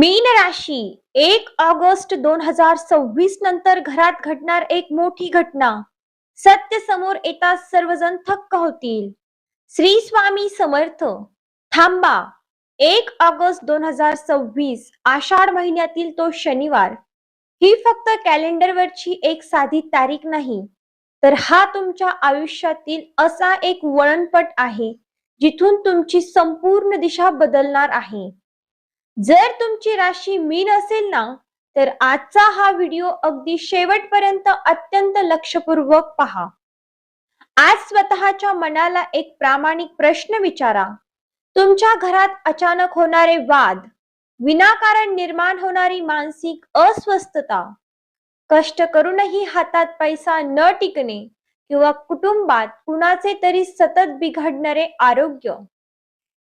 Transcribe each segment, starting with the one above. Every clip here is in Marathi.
मीन राशी 1 ऑगस्ट 2026 नंतर घरात घडणार एक मोठी घटना. सत्य समोर येताच सर्वजण थक्क होतील. श्री स्वामी समर्थ. थांबा. 1 ऑगस्ट 2026 आषाढ महिन्यातील तो शनिवार. ही फक्त कॅलेंडरवरची एक साधी तारीख नाही, तर हा तुमच्या आयुष्यातील असा एक वळणपट आहे जिथून तुमची संपूर्ण दिशा बदलणार आहे. जर तुमची राशी मीन असेल ना, तर आजचा हा व्हिडिओ अगदी शेवटपर्यंत अत्यंत लक्षपूर्वक पहा. आज स्वतःच्या मनाला एक प्रामाणिक प्रश्न विचारा. तुमच्या घरात अचानक होणारे वाद, विनाकारण निर्माण होणारी मानसिक अस्वस्थता, कष्ट करूनही हातात पैसा न टिकणे किंवा कुटुंबात कुणाचे तरी सतत बिघडणारे आरोग्य,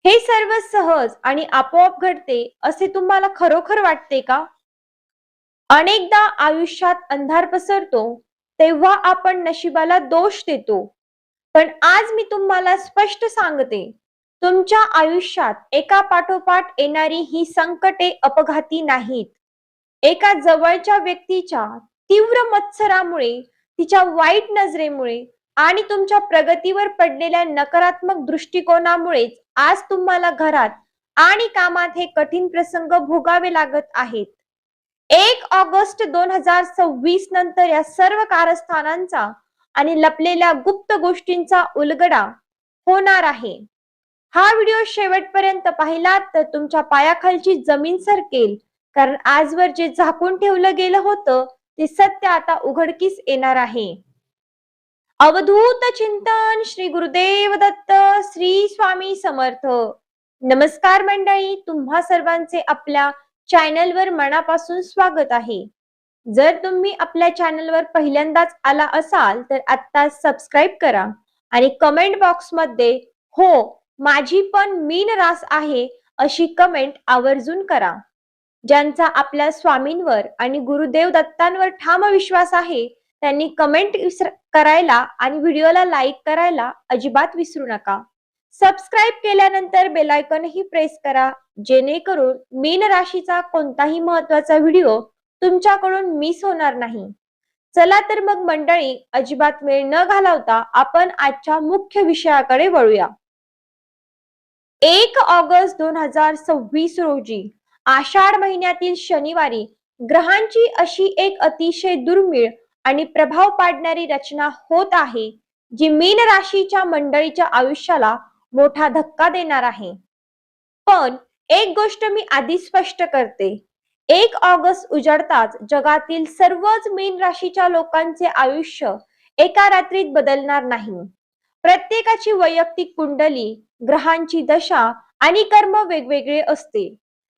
हे सर्व सहज आणि आपोआप घडते असे तुम्हाला खरोखर वाटते का? अनेकदा आयुष्यात अंधार पसरतो तेव्हा आपण नशिबाला दोष देतो. पण आज मी तुम्हाला स्पष्ट सांगते, तुमच्या आयुष्यात एका पाठोपाठ येणारी ही संकटे अपघाती नाहीत. एका जवळच्या व्यक्तीच्या तीव्र मत्सरामुळे, तिच्या वाईट नजरेमुळे आणि तुमच्या प्रगतीवर पडलेल्या नकारात्मक दृष्टिकोनामुळेच आज तुम्हाला घरात आणि कामात हे कठीण प्रसंग भोगावे लागत आहेत. 1 ऑगस्ट 2026 नंतर या सर्व कारस्थानांचा आणि लपलेल्या गुप्त गोष्टींचा उलगडा होणार आहे. हा व्हिडिओ शेवटपर्यंत पाहिलात तर तुमच्या पायाखालची जमीन सरकेल, कारण आजवर जे झाकून ठेवलं गेलं होतं ते सत्य आता उघडकीस येणार आहे. अवधूत चिंतन श्री गुरुदेव दत्त. श्री स्वामी समर्थ. नमस्कार मंडळी, तुम्हा सर्वांचे आपल्या चॅनलवर मनापासून स्वागत आहे. जर तुम्ही आपल्या चॅनलवर पहिल्यांदाच आला असाल तर आता सबस्क्राईब करा आणि कमेंट बॉक्स मध्ये हो माझी पण मीन रास आहे अशी कमेंट आवर्जून करा. ज्यांचा आपल्या स्वामींवर आणि गुरुदेव दत्तांवर ठाम विश्वास आहे त्यांनी कमेंट करायला आणि व्हिडिओला लाईक करायला अजिबात विसरू नका. सबस्क्राईब केल्यानंतर बेल आयकॉनही प्रेस करा, जेणेकरून मीन राशीचा कोणताही महत्त्वाचा व्हिडिओ तुमच्याकडून मिस होणार नाही. चला तर मग मंडळी, अजिबात वेळ न घालवता आपण आजच्या मुख्य विषयाकडे वळूया. 1 ऑगस्ट 2026 रोजी आषाढ महिन्यातील शनिवारी ग्रहांची अशी एक अतिशय दुर्मिळ आणि प्रभाव पाडणारी रचना होत आहे, जी मीन राशीच्या मंडळीच्या आयुष्याला मोठा धक्का देणार आहे. पण एक गोष्ट मी आधी स्पष्ट करते, 1 ऑगस्ट उजाडताच जगातील सर्वच मीन राशीच्या लोकांचे आयुष्य एका रात्रीत बदलणार नाही. प्रत्येकाची वैयक्तिक कुंडली, ग्रहांची दशा आणि कर्म वेगवेगळे असते.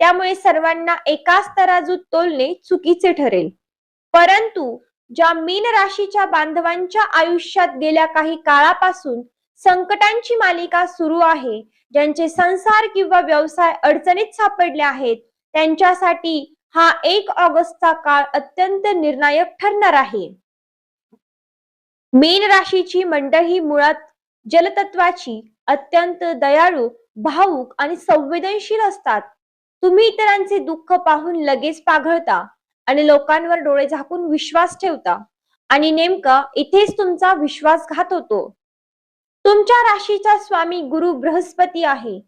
त्यामुळे सर्वांना एकाच तराजूत तोलणे चुकीचे ठरेल. परंतु ज्या मीन राशीच्या बांधवांच्या आयुष्यात गेल्या काही काळापासून संकटांची मालिका सुरू आहे, ज्यांचे संसार किंवा व्यवसाय अडचणीत सापडले आहेत, त्यांच्यासाठी हा 1 ऑगस्टचा काळ अत्यंत निर्णायक ठरणार आहे. मीन राशीची मंडळी मुळात जलतत्वाची, अत्यंत दयाळू, भावुक आणि संवेदनशील असतात. तुम्ही इतरांचे दुःख पाहून लगेच पाघळता आणि लोकांवर डोळे झाकून विश्वास ठेवता, आणि नेमका इथेच तुमचा विश्वासघात होतो. तुमच्या राशीचा स्वामी गुरु बृहस्पती आहे,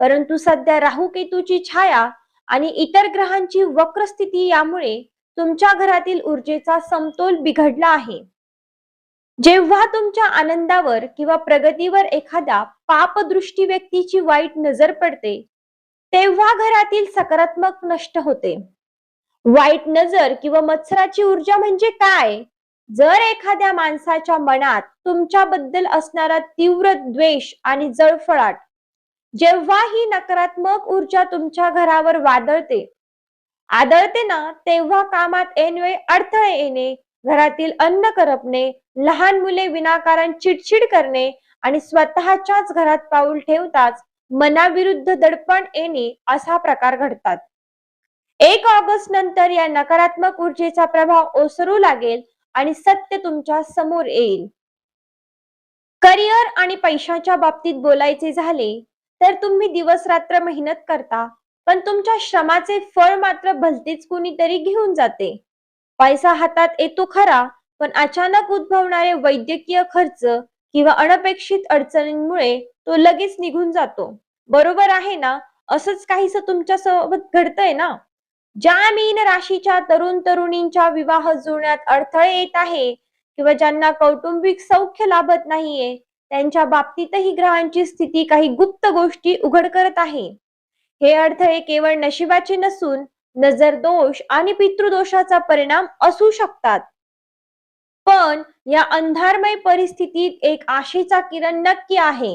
परंतु सध्या राहू केतूची छाया आणि इतर ग्रहांची वक्र स्थिती यामुळे तुमच्या घरातील ऊर्जेचा समतोल बिघडला आहे. जेव्हा तुमच्या आनंदावर किंवा प्रगतीवर एखाद्या पापदृष्टी व्यक्तीची वाईट नजर पडते, तेव्हा घरातील सकारात्मक नष्ट होते. वाईट नजर किंवा मत्सराची ऊर्जा म्हणजे काय? जर एखाद्या माणसाच्या मनात तुमच्याबद्दल असणारा तीव्र द्वेष आणि जळफळाट, जेव्हा ही नकारात्मक ऊर्जा तुमच्या घरावर आदळते ना, तेव्हा कामात ऐनवेळी अडथळे येणे, घरातील अन्न करपणे, लहान मुले विनाकारण चिडचिड करणे आणि स्वतःच्याच घरात पाऊल ठेवताच मनाविरुद्ध दडपण येणे असा प्रकार घडतात. 1 ऑगस्ट नंतर या नकारात्मक ऊर्जेचा प्रभाव ओसरू लागेल आणि सत्य तुमच्या समोर येईल. करिअर आणि पैशाच्या बाबतीत बोलायचे झाले तर तुम्ही दिवस रात्र मेहनत करता, पण तुमच्या श्रमाचे फळ मात्र भलतेच कोणीतरी घेऊन जाते. पैसा हातात येतो खरा, पण अचानक उद्भवणारे वैद्यकीय खर्च किंवा अनपेक्षित अडचणींमुळे तो लगेच निघून जातो. बरोबर आहे ना? असंच काहीसं तुमच्या सोबत घडतंय ना? ज्या मीन राशीच्या तरुणींच्या विवाह जुळण्यात अडथळे येत आहे किंवा ज्यांना कौटुंबिक सौख्य लाभत नाहीये, त्यांच्या बाबतीतही ग्रहांची स्थिती काही गुप्त गोष्टी उघड करत आहे. हे अडथळे केवळ नशिबाचे नसून नजर दोष आणि पितृदोषाचा परिणाम असू शकतात. पण या अंधारमय परिस्थितीत एक आशेचा किरण नक्की आहे.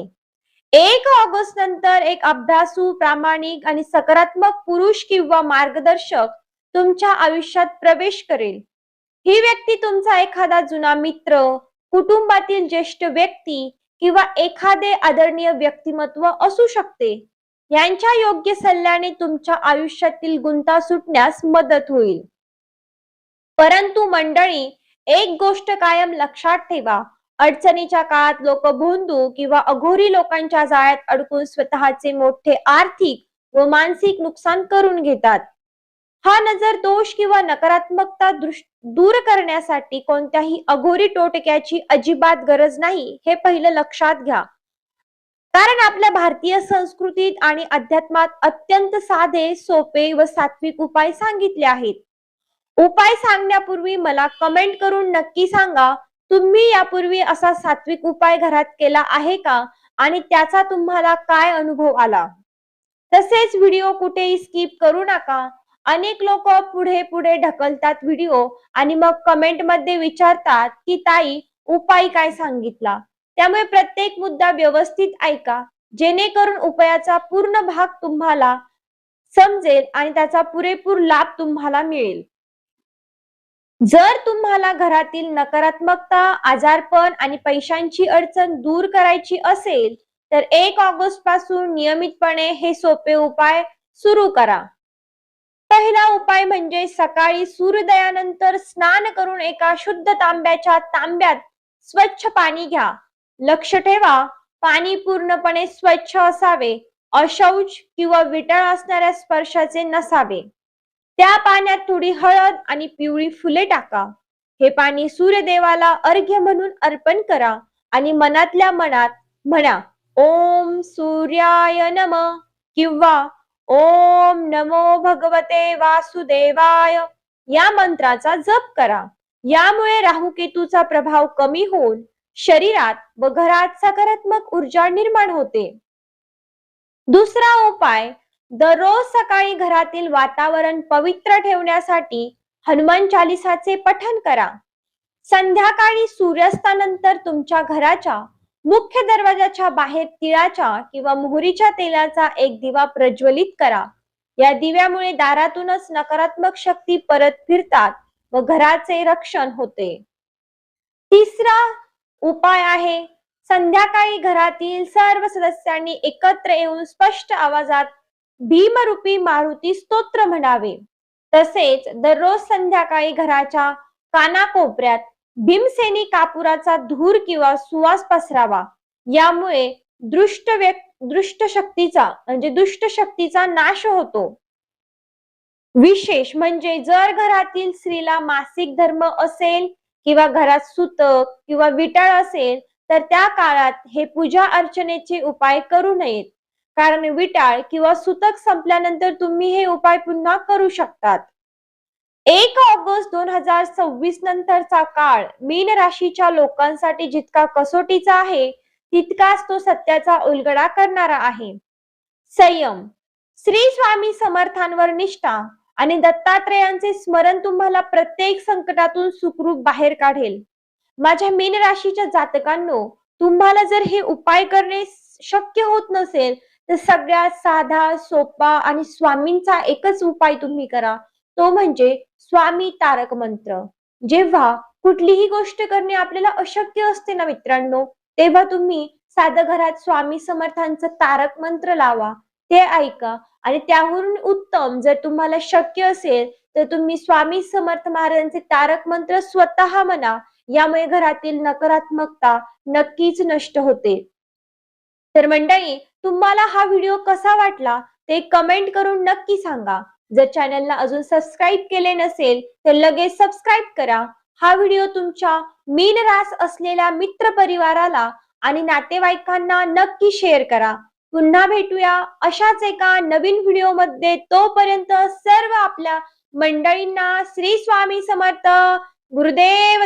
1 ऑगस्ट नंतर एक अभ्यासू, प्रामाणिक आणि सकारात्मक पुरुष किंवा मार्गदर्शक तुमच्या आयुष्यात प्रवेश करेल. ही व्यक्ती तुमचा एखादा जुना मित्र, कुटुंबातील ज्येष्ठ व्यक्ती किंवा एखादे आदरणीय व्यक्तिमत्व असू शकते. यांच्या योग्य सल्ल्याने तुमच्या आयुष्यातील गुंता सुटण्यास मदत होईल. परंतु मंडळी, एक गोष्ट कायम लक्षात ठेवा. अडचणीच्या काळात लोक भोंदू किंवा अघोरी लोकांच्या जाळ्यात अडकून स्वतःचे मोठे आर्थिक व मानसिक नुकसान करून घेतात. हा नजर दोष किंवा नकारात्मकता दूर करण्यासाठी कोणत्याही अघोरी टोटक्याची अजिबात गरज नाही, हे पहिलं लक्षात घ्या. कारण आपल्या भारतीय संस्कृतीत आणि अध्यात्मात अत्यंत साधे, सोपे व सात्विक उपाय सांगितले आहेत. उपाय सांगण्यापूर्वी मला कमेंट करून नक्की सांगा, तुम्ही यापूर्वी असा सात्विक उपाय घरात केला आहे का आणि त्याचा तुम्हाला काय अनुभव आला. तसेच व्हिडिओ कुठेही स्किप करू नका. अनेक लोक पुढे पुढे ढकलतात व्हिडिओ आणि मग कमेंट मध्ये विचारतात की ताई उपाय काय सांगितला. त्यामुळे प्रत्येक मुद्दा व्यवस्थित ऐका, जेणेकरून उपायाचा पूर्ण भाग तुम्हाला समजेल आणि त्याचा पुरेपूर लाभ तुम्हाला मिळेल. जर तुम्हाला घरातील नकारात्मकता, आजारपण आणि पैशांची अडचण दूर करायची असेल तर 1 ऑगस्ट पासून नियमितपणे हे सोपे उपाय सुरू करा. पहिला उपाय म्हणजे सकाळी सूर्योदयानंतर स्नान करून एका शुद्ध तांब्याच्या तांब्यात स्वच्छ पाणी घ्या. लक्ष ठेवा, पाणी पूर्णपणे स्वच्छ असावे, अशौच किंवा विटळ असणाऱ्या स्पर्शाचे नसावे. त्या पाण्यात थोडी हळद आणि पिवळी फुले टाका. हे पाणी सूर्यदेवाला अर्घ्य म्हणून अर्पण करा आणि मनातल्या मनात म्हणा, ओम सूर्याय नमः किंवा ओम नमो भगवते वासुदेवाय या मंत्राचा जप करा. यामुळे राहुकेतूचा प्रभाव कमी होऊन शरीरात व घरात सकारात्मक ऊर्जा निर्माण होते. दुसरा उपाय, दररोज सकाळी घरातील वातावरण पवित्र ठेवण्यासाठी हनुमान चालीसाचे पठण करा. संध्याकाळी सूर्यास्तानंतर तुमच्या घराच्या मुख्य दरवाजाच्या बाहेर तिळाच्या किंवा मोहरीच्या तेलाचा एक दिवा प्रज्वलित करा. या दिव्यामुळे दारातूनच नकारात्मक शक्ती परत फिरतात व घराचे रक्षण होते. तिसरा उपाय आहे, संध्याकाळी घरातील सर्व सदस्यांनी एकत्र येऊन स्पष्ट आवाजात भीमरूपी मारुती स्तोत्र म्हणावे. तसेच दररोज संध्याकाळी घराच्या कानाकोपऱ्यात भीमसेनी कापुराचा धूर किंवा सुवास पसरावा. यामुळे दुष्ट शक्तीचा नाश होतो. विशेष म्हणजे जर घरातील स्त्रीला मासिक धर्म असेल किंवा घरात सुतक किंवा विटाळ असेल तर त्या काळात हे पूजा अर्चनेचे उपाय करू नयेत. कारण विटाळ किंवा सुतक संपल्यानंतर तुम्ही हे उपाय पुन्हा करू शकतात. 1 ऑगस्ट 2026 नंतरचा काळ मीन राशीच्या लोकांसाठी जितका कसोटीचा आहे तितकाच तो सत्याचा उलगडा करणारा आहे. संयम, श्री स्वामी समर्थांवर निष्ठा आणि दत्तात्रेयांचे स्मरण तुम्हाला प्रत्येक संकटातून सुखरूप बाहेर काढेल. माझ्या मीन राशीच्या जातकांनो, तुम्हाला जर हे उपाय करणे शक्य होत नसेल तर सगळ्यात साधा, सोपा आणि स्वामींचा एकच उपाय तुम्ही करा, तो म्हणजे स्वामी तारक मंत्र. जेव्हा कुठलीही गोष्ट करणे आपल्याला अशक्य असते ना मित्रांनो, तेव्हा तुम्ही साधं घरात स्वामी समर्थांचं तारक मंत्र लावा, ते ऐका आणि त्यावरून उत्तम जर तुम्हाला शक्य असेल तर तुम्ही स्वामी समर्थ महाराजांचे तारक मंत्र स्वतः म्हणा. यामुळे घरातील नकारात्मकता नक्कीच नष्ट होते. तर मंडळी, तुम्हाला हा व्हिडिओ कसा वाटला ते कमेंट करून नक्की सांगा. जर चॅनलला अजून सबस्क्राईब केले नसेल तर लगेच सबस्क्राईब करा. हा व्हिडिओ तुमच्या मीन रास असलेल्या मित्र परिवाराला आणि नातेवाईकांना नक्की शेअर करा. पुन्हा भेटूया अशाच एका नवीन व्हिडिओमध्ये. तोपर्यंत सर्व आपल्या मंडळींना श्री स्वामी समर्थ. गुरुदेव